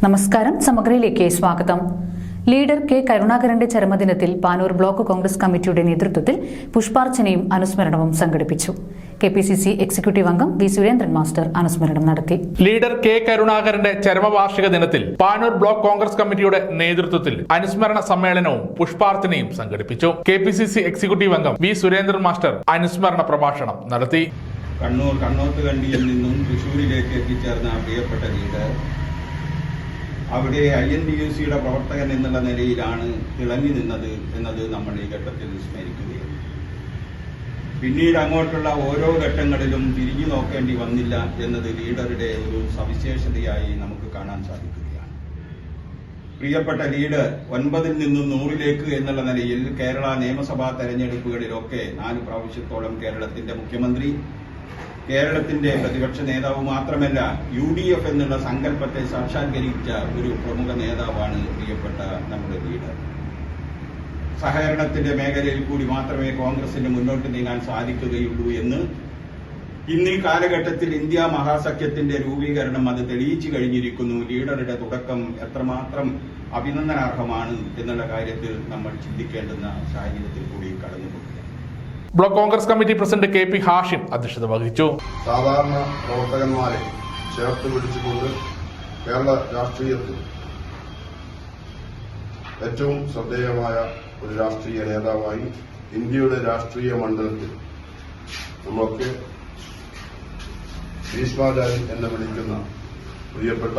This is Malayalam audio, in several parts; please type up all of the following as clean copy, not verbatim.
നമസ്കാരം. സമഗ്രയിലേക്ക് സ്വാഗതം. ലീഡർ കെ കരുണാകരന്റെ ചരമദിനത്തിൽ പാനൂർ ബ്ലോക്ക് കോൺഗ്രസ് കമ്മിറ്റിയുടെ നേതൃത്വത്തിൽ പുഷ്പാർച്ചനയും അനുസ്മരണവും സംഘടിപ്പിച്ചു. KPCC എക്സിക്യൂട്ടീവ് അംഗം വി സുരേന്ദ്രൻ മാസ്റ്റർ അനുസ്മരണം നടത്തി. ലീഡർ കെ കരുണാകരന്റെ ചരമവാർഷിക ദിനത്തിൽ പാനൂർ ബ്ലോക്ക് കോൺഗ്രസ് കമ്മിറ്റിയുടെ നേതൃത്വത്തിൽ അനുസ്മരണ സമ്മേളനവും പുഷ്പാർച്ചനയും സംഘടിപ്പിച്ചു. KPCC എക്സിക്യൂട്ടീവ് അംഗം വി സുരേന്ദ്രൻ മാസ്റ്റർ അനുസ്മരണ പ്രഭാഷണം നടത്തി. കണ്ണോത്തുകണ്ടിയിൽ നിന്നും തൃശൂരിലേക്ക് എത്തിച്ചേർന്ന പ്രിയപ്പെട്ട ലീഡർ അവിടെ INTUCയുടെ പ്രവർത്തകൻ എന്നുള്ള നിലയിലാണ് തിളങ്ങി നിന്നത് എന്നത് നമ്മൾ ഈ ഘട്ടത്തിൽ സ്മരിക്കുകയാണ്. പിന്നീട് അങ്ങോട്ടുള്ള ഓരോ ഘട്ടങ്ങളിലും തിരിഞ്ഞു നോക്കേണ്ടി വന്നില്ല എന്നത് ലീഡറുടെ ഒരു സവിശേഷതയായി നമുക്ക് കാണാൻ സാധിക്കുകയാണ്. പ്രിയപ്പെട്ട ലീഡർ 9-ൽ നിന്നും 100-ലേക്ക് എന്നുള്ള നിലയിൽ കേരള നിയമസഭാ തെരഞ്ഞെടുപ്പുകളിലൊക്കെ 4 പ്രാവശ്യത്തോളം കേരളത്തിന്റെ മുഖ്യമന്ത്രി, കേരളത്തിന്റെ പ്രതിപക്ഷ നേതാവ് മാത്രമല്ല UDF എന്നുള്ള സങ്കല്പത്തെ സാക്ഷാത്കരിച്ച ഒരു പ്രമുഖ നേതാവാണ് പ്രിയപ്പെട്ട നമ്മുടെ ലീഡർ. സഹകരണത്തിന്റെ മേഖലയിൽ കൂടി മാത്രമേ കോൺഗ്രസിന് മുന്നോട്ട് നീങ്ങാൻ സാധിക്കുകയുള്ളൂ എന്ന് ഇന്ന് ഈ കാലഘട്ടത്തിൽ ഇന്ത്യ മഹാസഖ്യത്തിന്റെ രൂപീകരണം അത് തെളിയിച്ചു കഴിഞ്ഞിരിക്കുന്നു. ലീഡറുടെ തുടക്കം എത്രമാത്രം അഭിനന്ദനാർഹമാണ് എന്നുള്ള കാര്യത്തിൽ നമ്മൾ ചിന്തിക്കേണ്ടുന്ന സാഹചര്യത്തിൽ കൂടി കടന്നുപോകും. Block Congress committee president KP Hashim അധ്യക്ഷത വഹിച്ചു. സാധാരണ പ്രവർത്തകന്മാരെ ചേർത്ത് പിടിച്ചുകൊണ്ട് കേരള രാഷ്ട്രീയത്തിൽ ഏറ്റവും ശ്രദ്ധേയമായ ഒരു രാഷ്ട്രീയ നേതാവായി ഇന്ത്യയുടെ രാഷ്ട്രീയ മണ്ഡലത്തിൽ നമ്മളൊക്കെ ഭീഷ്മാചാരി എന്ന് വിളിക്കുന്ന പ്രിയപ്പെട്ട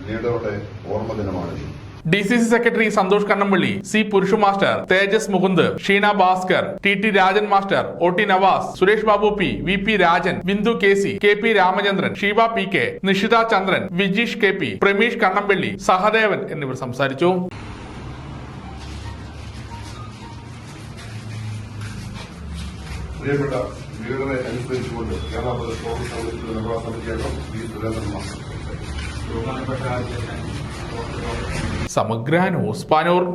ലീഡറുടെ ഓർമ്മദിനമാണിത്. DCC secretary Santhosh Kannampally, C Purushu master, Tejas Mukund, Sheena Bhaskar, TT Rajan master, OT Navas, Suresh Babu P, VP Rajan, Bindu KC, KP Ramachandran, Sheeba PK, Nishitha Chandran, Vijeesh KP, Prameesh Kannampally, Sahadevan എന്നിവർ സംസാരിച്ചു. പ്രിയപ്പെട്ട ലീഡറെ അനുസ്മരിച്ചുകൊണ്ട് കേരള പ്രദേശ് കോൺഗ്രസ് കമ്മിറ്റിയുടെ നിർവാഹക സമിതി അംഗം വി സുരേന്ദ്രൻ മാസ്റ്റർ. സമഗ്ര ന്യൂസ് പാനൂർ.